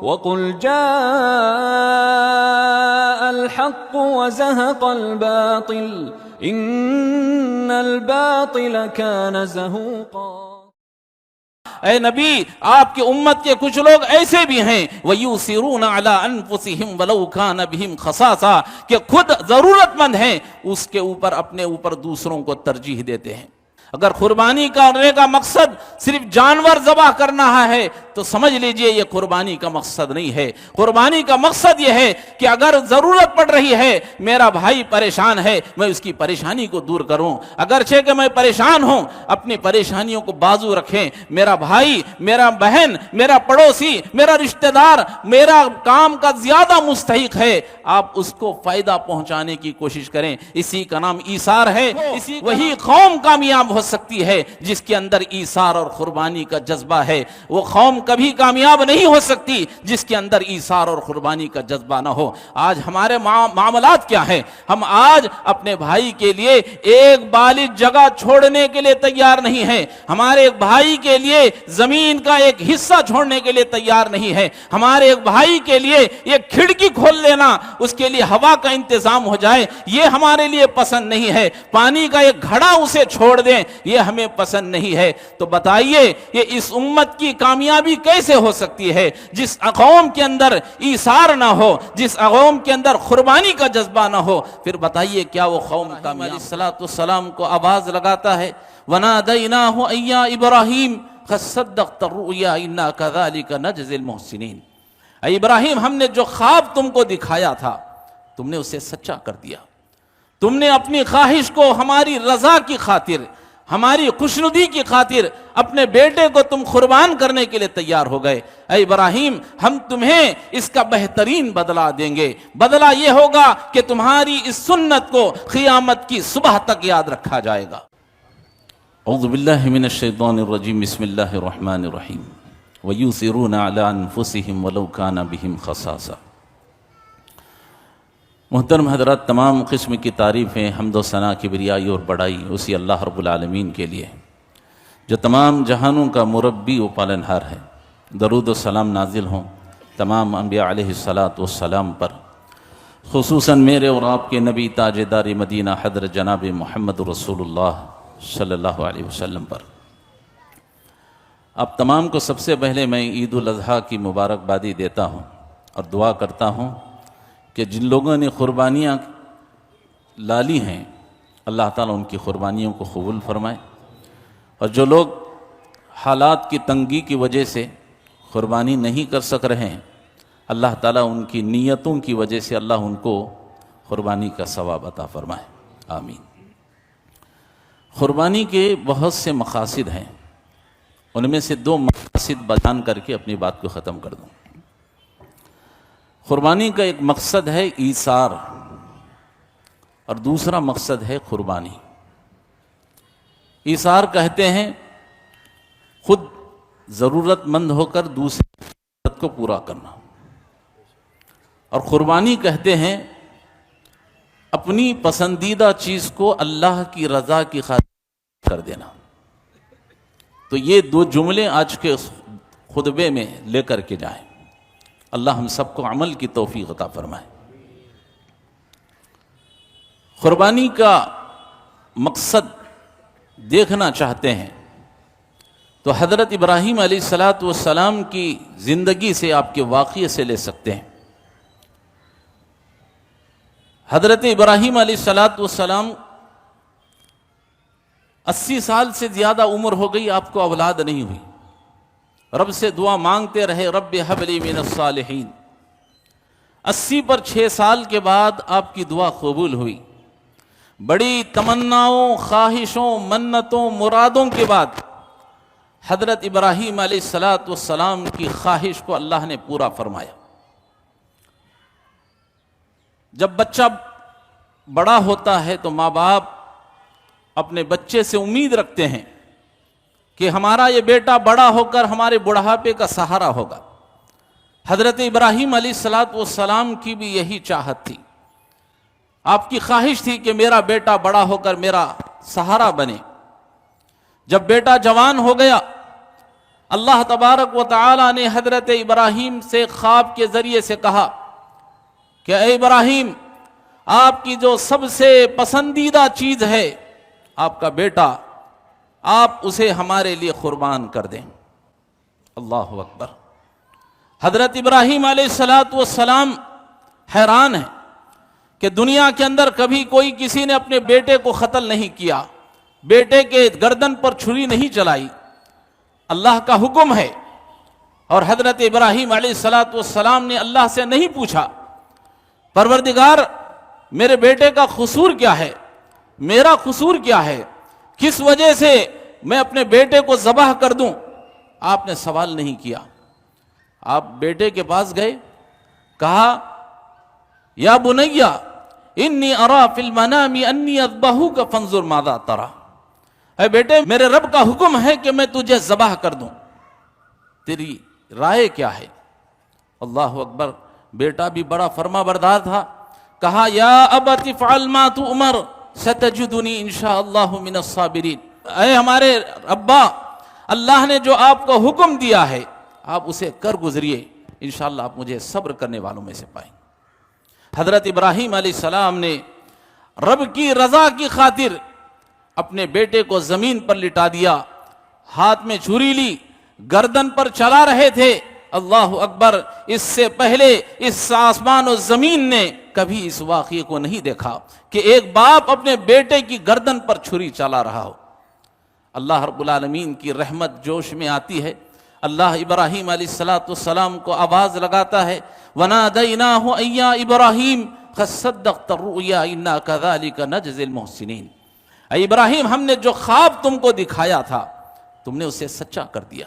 وَقُلْ جَاءَ الْحَقُّ وَزَهَقَ الْبَاطِلُ إِنَّ الْبَاطِلَ كَانَ زَهُوقًا۔ اے نبی، آپ کی امت کے کچھ لوگ ایسے بھی ہیں وَيُؤْثِرُونَ عَلَىٰ أَنفُسِهِمْ وَلَوْ كَانَ بِهِمْ خَصَاصَةٌ، کہ خود ضرورت مند ہیں، اس کے اوپر اپنے اوپر دوسروں کو ترجیح دیتے ہیں۔ اگر قربانی کرنے کا مقصد صرف جانور ذبح کرنا ہے تو سمجھ لیجئے یہ قربانی کا مقصد نہیں ہے۔ قربانی کا مقصد یہ ہے کہ اگر ضرورت پڑ رہی ہے، میرا بھائی پریشان ہے، میں اس کی پریشانی کو دور کروں، اگرچہ کہ میں پریشان ہوں، اپنی پریشانیوں کو بازو رکھیں۔ میرا بھائی، میرا بہن، میرا پڑوسی، میرا رشتہ دار میرا کام کا زیادہ مستحق ہے، آپ اس کو فائدہ پہنچانے کی کوشش کریں۔ اسی کا نام ایثار ہے۔ وہی قوم کامیاب ہو سکتی ہے جس کے اندر ایثار اور قربانی کا جذبہ ہے۔ وہ قوم کبھی کامیاب نہیں ہو سکتی جس کے اندر ایثار اور قربانی کا جذبہ نہ ہو۔ آج ہمارے معاملات کیا ہیں؟ ہم آج اپنے بھائی کے لیے ایک بالغ جگہ چھوڑنے کے لیے تیار نہیں ہیں، ہمارے ایک بھائی کے لیے زمین کا ایک حصہ چھوڑنے کے لیے تیار نہیں ہے، ہمارے ایک بھائی کے لیے ایک کھڑکی کھول لینا، اس کے لیے ہوا کا انتظام ہو جائے، یہ ہمارے لیے پسند نہیں ہے۔ پانی کا ایک گھڑا اسے چھوڑ دیں، یہ ہمیں پسند نہیں ہے۔ تو بتائیے یہ اس امت کی کامیابی کیسے ہو سکتی ہے جس قوم کے اندر ایثار نہ ہو، جس قوم کے اندر قربانی کا جذبہ نہ ہو؟ پھر بتائیے کیا وہ قوم کامیاب؟ علیہ السلام کو آواز لگاتا ہے وَنَادَيْنَاهُ أَن يَا إِبْرَاهِيمُ قَدْ صَدَّقْتَ الرُّؤْيَا إِنَّا كَذَلِكَ نَجْزِي الْمُحْسِنِينَ۔ اے ابراہیم، ہم نے جو خواب تم کو دکھایا تھا تم نے اسے سچا کر دیا، تم نے اپنی خواہش کو ہماری رضا کی خاطر، ہماری خوشنودی کی خاطر اپنے بیٹے کو تم قربان کرنے کے لیے تیار ہو گئے۔ اے ابراہیم، ہم تمہیں اس کا بہترین بدلہ دیں گے۔ بدلہ یہ ہوگا کہ تمہاری اس سنت کو قیامت کی صبح تک یاد رکھا جائے گا۔ اعوذ باللہ من الشیطان الرجیم، بسم اللہ الرحمن الرحیم۔ وَيُؤْثِرُونَ عَلَىٰ أَنفُسِهِمْ وَلَوْ كَانَ بِهِمْ خَصَاصَةٌ۔ محترم حضرات، تمام قسم کی تعریفیں، حمد و ثنا، کبریائی اور بڑائی اسی اللہ رب العالمین کے لیے جو تمام جہانوں کا مربی و پالنہار ہے۔ درود و سلام نازل ہوں تمام انبیاء علیہ السلام پر، خصوصاً میرے اور آپ کے نبی تاجدار مدینہ حضرت جناب محمد رسول اللہ صلی اللہ علیہ وسلم پر۔ آپ تمام کو سب سے پہلے میں عید الاضحیٰ کی مبارکبادی دیتا ہوں اور دعا کرتا ہوں کہ جن لوگوں نے قربانیاں لالی ہیں اللہ تعالیٰ ان کی قربانیوں کو قبول فرمائے، اور جو لوگ حالات کی تنگی کی وجہ سے قربانی نہیں کر سک رہے ہیں اللہ تعالیٰ ان کی نیتوں کی وجہ سے اللہ ان کو قربانی کا ثواب عطا فرمائے، آمین۔ قربانی کے بہت سے مقاصد ہیں، ان میں سے دو مقاصد بیان کر کے اپنی بات کو ختم کر دوں۔ قربانی کا ایک مقصد ہے ایثار اور دوسرا مقصد ہے قربانی۔ ایثار کہتے ہیں خود ضرورت مند ہو کر دوسری ضرورت کو پورا کرنا، اور قربانی کہتے ہیں اپنی پسندیدہ چیز کو اللہ کی رضا کی خاطر کر دینا۔ تو یہ دو جملے آج کے خطبے میں لے کر کے جائیں، اللہ ہم سب کو عمل کی توفیق عطا فرمائے۔ قربانی کا مقصد دیکھنا چاہتے ہیں تو حضرت ابراہیم علیہ السلام کی زندگی سے، آپ کے واقعے سے لے سکتے ہیں۔ حضرت ابراہیم علیہ السلام 80 سال سے زیادہ عمر ہو گئی، آپ کو اولاد نہیں ہوئی، رب سے دعا مانگتے رہے رب ہب لی من الصالحین۔ 80 پر 6 سال کے بعد آپ کی دعا قبول ہوئی۔ بڑی تمناؤں، خواہشوں، منتوں، مرادوں کے بعد حضرت ابراہیم علیہ السلام کی خواہش کو اللہ نے پورا فرمایا۔ جب بچہ بڑا ہوتا ہے تو ماں باپ اپنے بچے سے امید رکھتے ہیں کہ ہمارا یہ بیٹا بڑا ہو کر ہمارے بڑھاپے کا سہارا ہوگا۔ حضرت ابراہیم علیہ السلام کی بھی یہی چاہت تھی، آپ کی خواہش تھی کہ میرا بیٹا بڑا ہو کر میرا سہارا بنے۔ جب بیٹا جوان ہو گیا، اللہ تبارک و تعالی نے حضرت ابراہیم سے خواب کے ذریعے سے کہا کہ اے ابراہیم، آپ کی جو سب سے پسندیدہ چیز ہے آپ کا بیٹا، آپ اسے ہمارے لیے قربان کر دیں۔ اللہ اکبر۔ حضرت ابراہیم علیہ السلام حیران ہیں کہ دنیا کے اندر کبھی کوئی کسی نے اپنے بیٹے کو قتل نہیں کیا، بیٹے کے گردن پر چھری نہیں چلائی، اللہ کا حکم ہے۔ اور حضرت ابراہیم علیہ السلام نے اللہ سے نہیں پوچھا پروردگار میرے بیٹے کا قصور کیا ہے، میرا قصور کیا ہے، کس وجہ سے میں اپنے بیٹے کو ذبح کر دوں۔ آپ نے سوال نہیں کیا، آپ بیٹے کے پاس گئے، کہا یا بنیا انی ارا فی المنام انی اذبحک فانظر ماذا تری، اے بیٹے میرے رب کا حکم ہے کہ میں تجھے ذبح کر دوں، تیری رائے کیا ہے۔ اللہ اکبر۔ بیٹا بھی بڑا فرما بردار تھا، کہا یا ابت افعل ما تؤمر ستجدنی انشاءاللہ من الصابرین، اے ہمارے ابا، اللہ نے جو آپ کو حکم دیا ہے آپ اسے کر گزریے، انشاءاللہ آپ مجھے صبر کرنے والوں میں سے پائیں۔ حضرت ابراہیم علیہ السلام نے رب کی رضا کی خاطر اپنے بیٹے کو زمین پر لٹا دیا، ہاتھ میں چھری لی، گردن پر چلا رہے تھے۔ اللہ اکبر۔ اس سے پہلے اس آسمان و زمین نے کبھی اس واقعے کو نہیں دیکھا کہ ایک باپ اپنے بیٹے کی گردن پر چھری چلا رہا ہو۔ اللہ رب العالمین کی رحمت جوش میں آتی ہے، اللہ ابراہیم علیہ السلام کو آواز لگاتا ہے، وَنَادَيْنَاهُ أَيَّا إِبْرَاهِيمُ قَدْ صَدَّقْتَ الرُّؤْيَا إِنَّا كَذَلِكَ نَجْزِي الْمُحْسِنِينَ، اے ابراہیم ہم نے جو خواب تم کو دکھایا تھا تم نے اسے سچا کر دیا،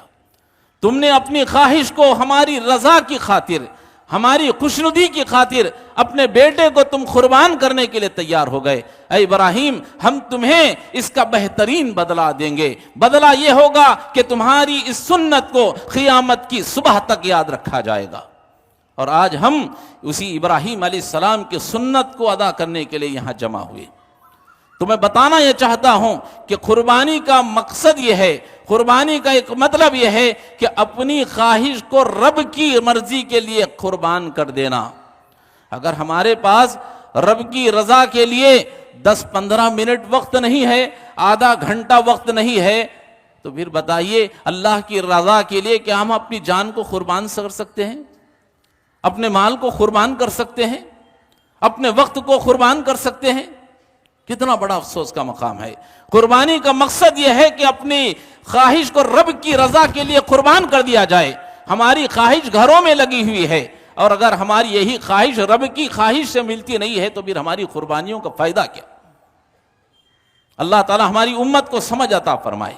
تم نے اپنی خواہش کو ہماری رضا کی خاطر، ہماری خوشنودی کی خاطر اپنے بیٹے کو تم قربان کرنے کے لیے تیار ہو گئے۔ اے ابراہیم ہم تمہیں اس کا بہترین بدلہ دیں گے، بدلہ یہ ہوگا کہ تمہاری اس سنت کو قیامت کی صبح تک یاد رکھا جائے گا۔ اور آج ہم اسی ابراہیم علیہ السلام کی سنت کو ادا کرنے کے لیے یہاں جمع ہوئے۔ تو میں بتانا یہ چاہتا ہوں کہ قربانی کا مقصد یہ ہے، قربانی کا ایک مطلب یہ ہے کہ اپنی خواہش کو رب کی مرضی کے لیے قربان کر دینا۔ اگر ہمارے پاس رب کی رضا کے لیے 10-15 منٹ وقت نہیں ہے، آدھا گھنٹہ وقت نہیں ہے، تو پھر بتائیے اللہ کی رضا کے لیے کیا ہم اپنی جان کو قربان کر سکتے ہیں، اپنے مال کو قربان کر سکتے ہیں، اپنے وقت کو قربان کر سکتے ہیں؟ کتنا بڑا افسوس کا مقام ہے۔ قربانی کا مقصد یہ ہے کہ اپنی خواہش کو رب کی رضا کے لیے قربان کر دیا جائے۔ ہماری خواہش گھروں میں لگی ہوئی ہے، اور اگر ہماری یہی خواہش رب کی خواہش سے ملتی نہیں ہے تو پھر ہماری قربانیوں کا فائدہ کیا؟ اللہ تعالی ہماری امت کو سمجھ عطا فرمائے۔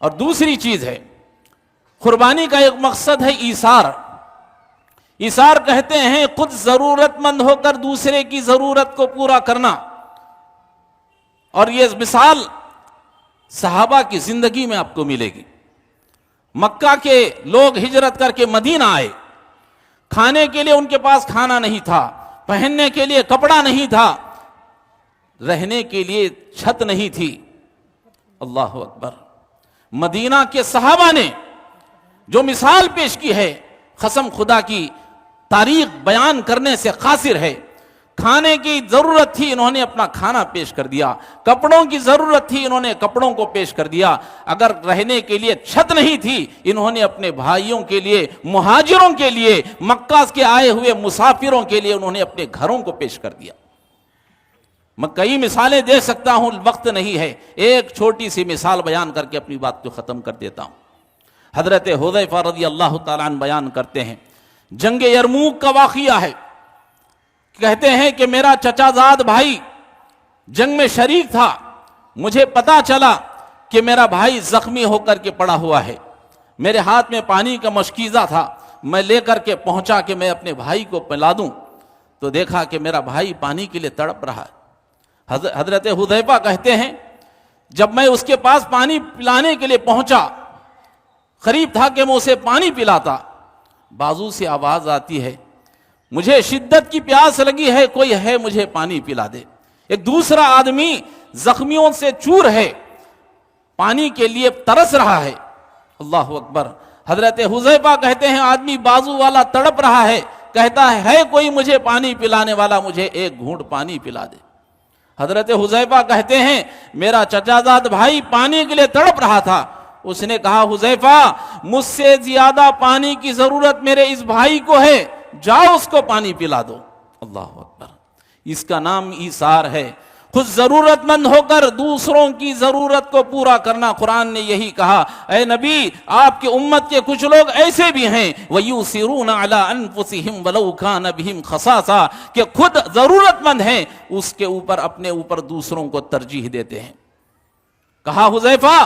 اور دوسری چیز ہے، قربانی کا ایک مقصد ہے ایثار۔ ایثار کہتے ہیں خود ضرورت مند ہو کر دوسرے کی ضرورت کو پورا کرنا، اور یہ مثال صحابہ کی زندگی میں آپ کو ملے گی۔ مکہ کے لوگ ہجرت کر کے مدینہ آئے، کھانے کے لیے ان کے پاس کھانا نہیں تھا، پہننے کے لیے کپڑا نہیں تھا، رہنے کے لیے چھت نہیں تھی۔ اللہ اکبر۔ مدینہ کے صحابہ نے جو مثال پیش کی ہے، قسم خدا کی تاریخ بیان کرنے سے قاصر ہے۔ کھانے کی ضرورت تھی، انہوں نے اپنا کھانا پیش کر دیا، کپڑوں کی ضرورت تھی، انہوں نے کپڑوں کو پیش کر دیا، اگر رہنے کے لیے چھت نہیں تھی، انہوں نے اپنے بھائیوں کے لیے، مہاجروں کے لیے، مکہ کے آئے ہوئے مسافروں کے لیے انہوں نے اپنے گھروں کو پیش کر دیا۔ میں کئی مثالیں دے سکتا ہوں، وقت نہیں ہے، ایک چھوٹی سی مثال بیان کر کے اپنی بات کو ختم کر دیتا ہوں۔ حضرت حذیفہ رضی اللہ تعالیٰ عنہ بیان کرتے ہیں، جنگ یرموک کا واقعہ ہے، کہتے ہیں کہ میرا چچا زاد بھائی جنگ میں شریک تھا، مجھے پتا چلا کہ میرا بھائی زخمی ہو کر کے پڑا ہوا ہے، میرے ہاتھ میں پانی کا مشکیزہ تھا، میں لے کر کے پہنچا کہ میں اپنے بھائی کو پلا دوں، تو دیکھا کہ میرا بھائی پانی کے لیے تڑپ رہا ہے۔ حضرت حذیفہ کہتے ہیں جب میں اس کے پاس پانی پلانے کے لیے پہنچا، قریب تھا کہ میں اسے پانی پلاتا، بازو سے آواز آتی ہے، مجھے شدت کی پیاس لگی ہے، کوئی ہے مجھے پانی پلا دے۔ ایک دوسرا آدمی زخمیوں سے چور ہے، پانی کے لیے ترس رہا ہے، اللہ اکبر۔ حضرت حذیفہ کہتے ہیں آدمی بازو والا تڑپ رہا ہے، کہتا ہے کوئی مجھے پانی پلانے والا، مجھے ایک گھونٹ پانی پلا دے۔ حضرت حذیفہ کہتے ہیں میرا چچا زاد بھائی پانی کے لیے تڑپ رہا تھا، اس نے کہا حذیفہ مجھ سے زیادہ پانی کی ضرورت میرے اس بھائی کو ہے، جاؤ اس کو پانی پلا دو۔ اللہ اکبر۔ اس کا نام ایثار ہے، خود ضرورت مند ہو کر دوسروں کی ضرورت کو پورا کرنا۔ قرآن نے یہی کہا اے نبی آپ کی امت کے کچھ لوگ ایسے بھی ہیں وَيُؤْثِرُونَ عَلَىٰ أَنفُسِهِمْ وَلَوْ كَانَ بِهِمْ خَصَاصَةٌ، کہ خود ضرورت مند ہیں اس کے اوپر اپنے اوپر دوسروں کو ترجیح دیتے ہیں۔ کہا حذیفہ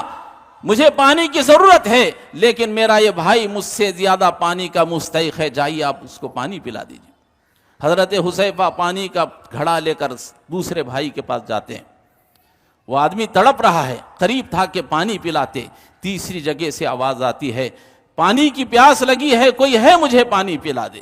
مجھے پانی کی ضرورت ہے لیکن میرا یہ بھائی مجھ سے زیادہ پانی کا مستحق ہے، جائیے آپ اس کو پانی پلا دیجیے۔ حضرت حذیفہ پانی کا گھڑا لے کر دوسرے بھائی کے پاس جاتے ہیں، وہ آدمی تڑپ رہا ہے، قریب تھا کہ پانی پلاتے، تیسری جگہ سے آواز آتی ہے پانی کی پیاس لگی ہے، کوئی ہے مجھے پانی پلا دے۔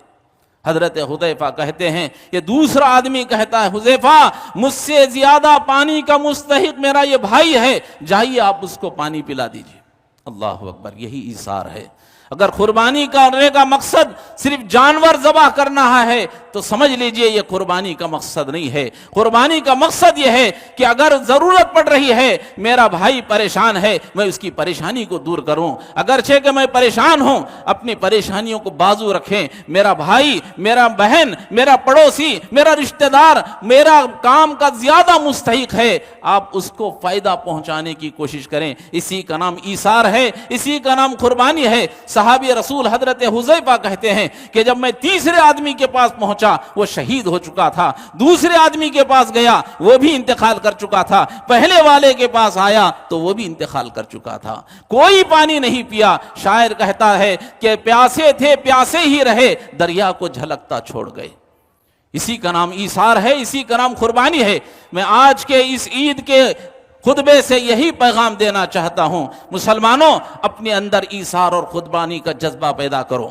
حضرت حذیفہ کہتے ہیں یہ دوسرا آدمی کہتا ہے حذیفہ مجھ سے زیادہ پانی کا مستحق میرا یہ بھائی ہے، جائیے آپ اس کو پانی پلا دیجیے۔ اللہ اکبر۔ یہی ایثار ہے۔ اگر قربانی کرنے کا مقصد صرف جانور ذبح کرنا ہے تو سمجھ لیجئے یہ قربانی کا مقصد نہیں ہے۔ قربانی کا مقصد یہ ہے کہ اگر ضرورت پڑ رہی ہے، میرا بھائی پریشان ہے، میں اس کی پریشانی کو دور کروں، اگرچہ کہ میں پریشان ہوں، اپنی پریشانیوں کو بازو رکھیں۔ میرا بھائی، میرا بہن، میرا پڑوسی، میرا رشتہ دار میرا کام کا زیادہ مستحق ہے، آپ اس کو فائدہ پہنچانے کی کوشش کریں۔ اسی کا نام ایثار ہے، اسی کا نام قربانی ہے۔ صحابی رسول حضرت حذیفہ کہتے ہیں کہ جب میں تیسرے آدمی کے پاس پہنچا وہ شہید ہو چکا تھا، دوسرے آدمی کے پاس گیا وہ بھی انتقال کر چکا تھا، پہلے والے کے پاس آیا تو وہ بھی انتقال کر چکا تھا، کوئی پانی نہیں پیا۔ شاعر کہتا ہے کہ پیاسے تھے پیاسے ہی رہے، دریا کو جھلکتا چھوڑ گئے۔ اسی کا نام ایثار ہے، اسی کا نام قربانی ہے۔ میں آج کے اس عید کے خطبے سے یہی پیغام دینا چاہتا ہوں، مسلمانوں اپنے اندر ایثار اور قربانی کا جذبہ پیدا کرو۔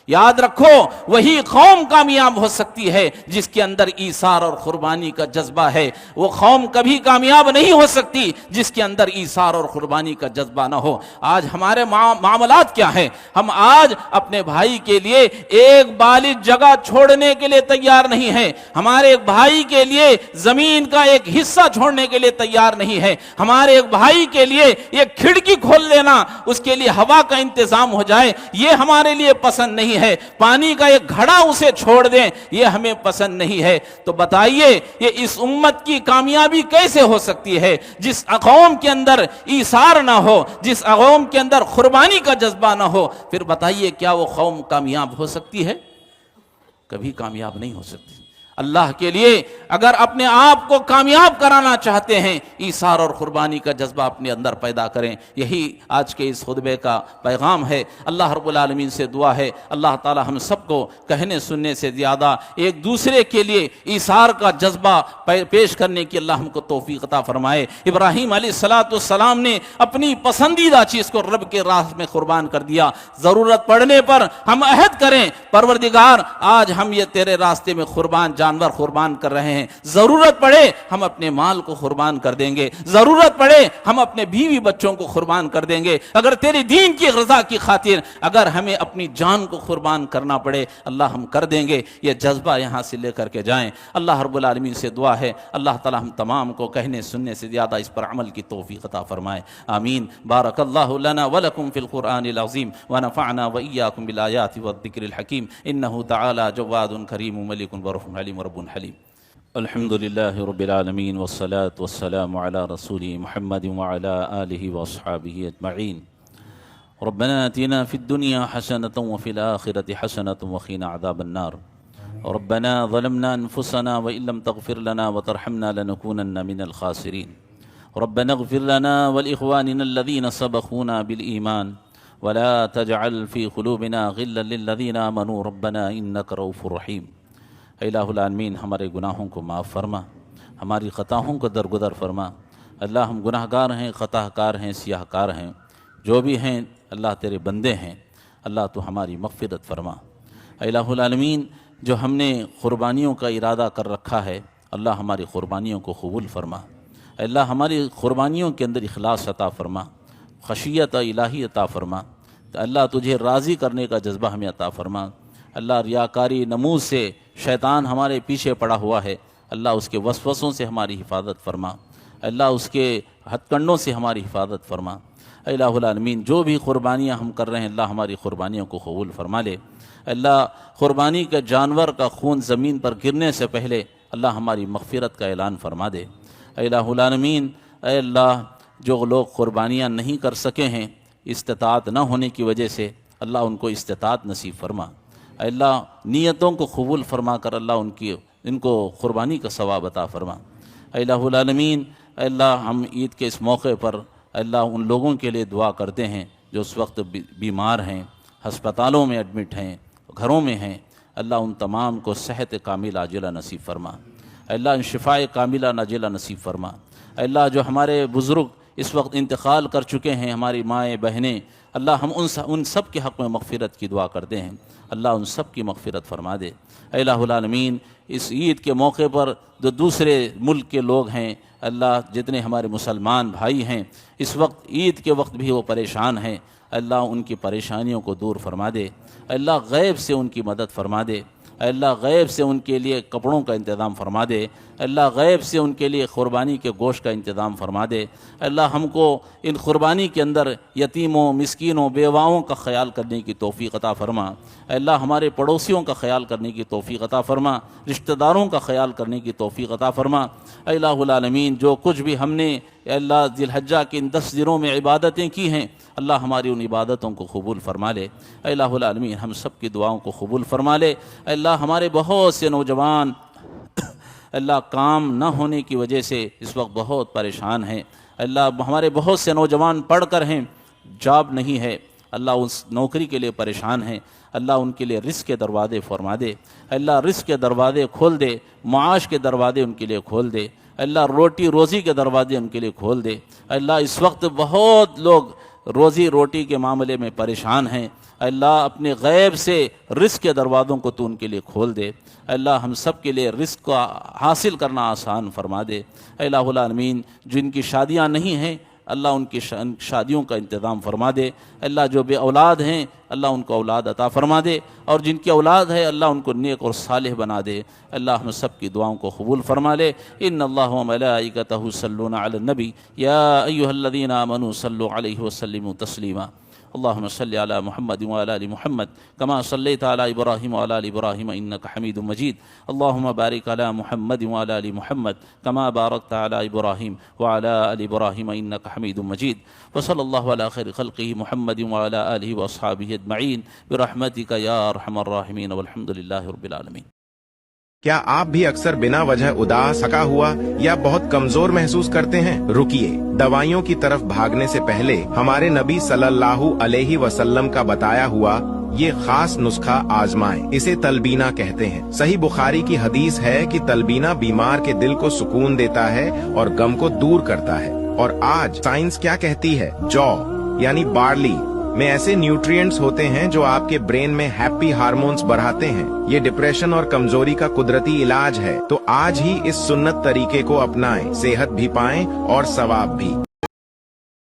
یاد رکھو وہی قوم کامیاب ہو سکتی ہے جس کے اندر ایثار اور قربانی کا جذبہ ہے، وہ قوم کبھی کامیاب نہیں ہو سکتی جس کے اندر ایثار اور قربانی کا جذبہ نہ ہو۔ آج ہمارے معاملات کیا ہیں؟ ہم آج اپنے بھائی کے لیے ایک بالغ جگہ چھوڑنے کے لیے تیار نہیں ہیں، ہمارے ایک بھائی کے لیے زمین کا ایک حصہ چھوڑنے کے لیے تیار نہیں ہے، ہمارے ایک بھائی کے لیے ایک کھڑکی کھول دینا، اس کے لیے ہوا کا انتظام ہو جائے، یہ ہمارے لیے پسند نہیں ہے۔ پانی کا ایک گھڑا اسے چھوڑ دیں، یہ ہمیں پسند نہیں ہے۔ تو بتائیے یہ اس امت کی کامیابی کیسے ہو سکتی ہے جس قوم کے اندر ایثار نہ ہو، جس قوم کے اندر قربانی کا جذبہ نہ ہو؟ پھر بتائیے کیا وہ قوم کامیاب ہو سکتی ہے؟ کبھی کامیاب نہیں ہو سکتی۔ اللہ کے لیے اگر اپنے آپ کو کامیاب کرانا چاہتے ہیں، ایثار اور قربانی کا جذبہ اپنے اندر پیدا کریں۔ یہی آج کے اس خطبے کا پیغام ہے۔ اللہ رب العالمین سے دعا ہے اللہ تعالی ہم سب کو کہنے سننے سے زیادہ ایک دوسرے کے لیے ایثار کا جذبہ پیش کرنے کی اللہ ہم کو توفیق عطا فرمائے۔ ابراہیم علیہ السلام نے اپنی پسندیدہ چیز کو رب کے راہ میں قربان کر دیا۔ ضرورت پڑنے پر ہم عہد کریں پروردگار آج ہم یہ تیرے راستے میں جانور قربان کر رہے ہیں، ضرورت پڑے ہم اپنے مال کو قربان کر دیں گے، ضرورت پڑے ہم اپنے بیوی بچوں کو قربان کر دیں گے، اگر تیری دین کی رضا کی خاطر اگر ہمیں اپنی جان کو قربان کرنا پڑے اللہ ہم کر دیں گے۔ یہ جذبہ یہاں سے لے کر کے جائیں۔ اللہ رب العالمین سے دعا ہے اللہ تعالی ہم تمام کو کہنے سننے سے زیادہ اس پر عمل کی توفیق عطا فرمائے، آمین۔ بارک اللہ لنا ولکم فی القرآن العظیم ونفعنا وإیاکم بالآیات والذکر الحکیم انہ تعالی جواد کریم ملک برحم علیم رب حلیم۔ الحمد للہ رب العالمین والصلاة والسلام علی رسول محمد وعلی آلہ واصحابہ اجمعین۔ ربنا آتنا فی الدنیا حسنة وفی الآخرة حسنة وقنا عذاب النار۔ ربنا ظلمنا انفسنا وإن لم تغفر لنا وترحمنا لنكونن من الخاسرین۔ ربنا اغفر لنا ولإخواننا الذين سبقونا بالإيمان ولا تجعل في قلوبنا غلا للذين آمنوا ربنا إنك رؤوف رحیم۔ اے الہ العالمین ہمارے گناہوں کو معاف فرما، ہماری خطاؤں کو درگزر فرما۔ اللہ ہم گناہ گار ہیں، خطا کار ہیں، سیاہ کار ہیں، جو بھی ہیں اللہ تیرے بندے ہیں، اللہ تو ہماری مغفرت فرما۔ اے الہ العالمین جو ہم نے قربانیوں کا ارادہ کر رکھا ہے اللہ ہماری قربانیوں کو قبول فرما۔ اے اللہ ہماری قربانیوں کے اندر اخلاص عطا فرما، خشیت الہی عطا فرما۔ اللہ تجھے راضی کرنے کا جذبہ ہمیں عطا فرما۔ اللہ ریاکاری نموز سے شیطان ہمارے پیچھے پڑا ہوا ہے، اللہ اس کے وسوسوں سے ہماری حفاظت فرما، اللہ اس کے ہتھ کنڈوں سے ہماری حفاظت فرما۔ الہ العالمین جو بھی قربانیاں ہم کر رہے ہیں اللہ ہماری قربانیوں کو قبول فرما لے۔ اللہ قربانی کے جانور کا خون زمین پر گرنے سے پہلے اللہ ہماری مغفرت کا اعلان فرما دے۔ الہ العالمین، اے اللہ جو لوگ قربانیاں نہیں کر سکے ہیں استطاعت نہ ہونے کی وجہ سے، اللہ ان کو استطاعت نصیب فرما۔ اے اللہ نیتوں کو قبول فرما کر اللہ ان کو قربانی کا ثواب عطا فرما۔ اے الہ العالمین، اے اللہ ہم عید کے اس موقع پر اللہ ان لوگوں کے لیے دعا کرتے ہیں جو اس وقت بیمار ہیں، ہسپتالوں میں ایڈمٹ ہیں، گھروں میں ہیں، اللہ ان تمام کو صحت کاملہ عاجلہ نصیب فرما۔ اے اللہ ان شفاء کاملہ عاجلہ نصیب فرما۔ اے اللہ جو ہمارے بزرگ اس وقت انتقال کر چکے ہیں، ہماری مائیں بہنیں، اللہ ہم ان سب کے حق میں مغفرت کی دعا کرتے ہیں، اللہ ان سب کی مغفرت فرما دے۔ اے الہ العالمین، اس عید کے موقع پر جو دوسرے ملک کے لوگ ہیں، اللہ جتنے ہمارے مسلمان بھائی ہیں اس وقت عید کے وقت بھی وہ پریشان ہیں، اللہ ان کی پریشانیوں کو دور فرما دے۔ اللہ غیب سے ان کی مدد فرما دے، اللہ غیب سے ان کے لیے کپڑوں کا انتظام فرما دے، اللہ غیب سے ان کے لیے قربانی کے گوشت کا انتظام فرما دے۔ اللہ ہم کو ان قربانی کے اندر یتیموں، مسکینوں، بیواؤں کا خیال کرنے کی توفیق عطا فرما۔ اللہ ہمارے پڑوسیوں کا خیال کرنے کی توفیق عطا فرما، رشتہ داروں کا خیال کرنے کی توفیق عطا فرما۔ الہ العالمین، جو کچھ بھی ہم نے اللہ ذی الحجہ کے ان 10 دنوں میں عبادتیں کی ہیں اللہ ہماری ان عبادتوں کو قبول فرما لے۔ الہ العالمین، ہم سب کی دعاؤں کو قبول فرما لے۔ اللہ ہمارے بہت سے نوجوان اللہ کام نہ ہونے کی وجہ سے اس وقت بہت پریشان ہیں، اللہ ہمارے بہت سے نوجوان پڑھ کر ہیں، جاب نہیں ہے، اللہ اس نوکری کے لیے پریشان ہیں، اللہ ان کے لیے رزق کے دروازے فرما دے، اللہ رزق کے دروازے کھول دے، معاش کے دروازے ان کے لیے کھول دے، اللہ روٹی روزی کے دروازے ان کے لیے کھول دے۔ اللہ اس وقت بہت لوگ روزی روٹی کے معاملے میں پریشان ہیں، اللہ اپنے غیب سے رزق کے دروازوں کو تو ان کے لیے کھول دے۔ اللہ ہم سب کے لیے رزق کو حاصل کرنا آسان فرما دے۔ الہ العالمین، جن کی شادیاں نہیں ہیں اللہ ان کی شادیوں کا انتظام فرما دے۔ اللہ جو بے اولاد ہیں اللہ ان کو اولاد عطا فرما دے، اور جن کی اولاد ہے اللہ ان کو نیک اور صالح بنا دے۔ اللہ ہم سب کی دعاؤں کو قبول فرما لے۔ ان اللہ و ملائکتہ یصلون علی النبی یا ایھا الذین آمنوا صلوا علیہ وسلموا تسلیما۔ اللهم صل على محمد وعلى آل محمد كما صليت على إبراهيم وعلى آل إبراهيم إنك حميد مجيد اللهم بارك على محمد وعلى آل محمد كما باركت على إبراهيم وعلى آل إبراهيم إنك حميد مجيد وصلى الله على خير خلقه محمد وعلى آله وأصحابه أجمعين برحمتك يا أرحم الراحمين والحمد لله رب العالمين۔ کیا آپ بھی اکثر بنا وجہ اداس، تھکا ہوا یا بہت کمزور محسوس کرتے ہیں؟ رکیے، دوائیوں کی طرف بھاگنے سے پہلے ہمارے نبی صلی اللہ علیہ وسلم کا بتایا ہوا یہ خاص نسخہ آزمائیں، اسے تلبینہ کہتے ہیں۔ صحیح بخاری کی حدیث ہے کہ تلبینہ بیمار کے دل کو سکون دیتا ہے اور غم کو دور کرتا ہے۔ اور آج سائنس کیا کہتی ہے؟ جو یعنی بارلی میں ایسے نیوٹرینٹس ہوتے ہیں جو آپ کے برین میں ہیپی ہارمونز بڑھاتے ہیں۔ یہ ڈپریشن اور کمزوری کا قدرتی علاج ہے۔ تو آج ہی اس سنت طریقے کو اپنائیں، صحت بھی پائیں اور ثواب بھی۔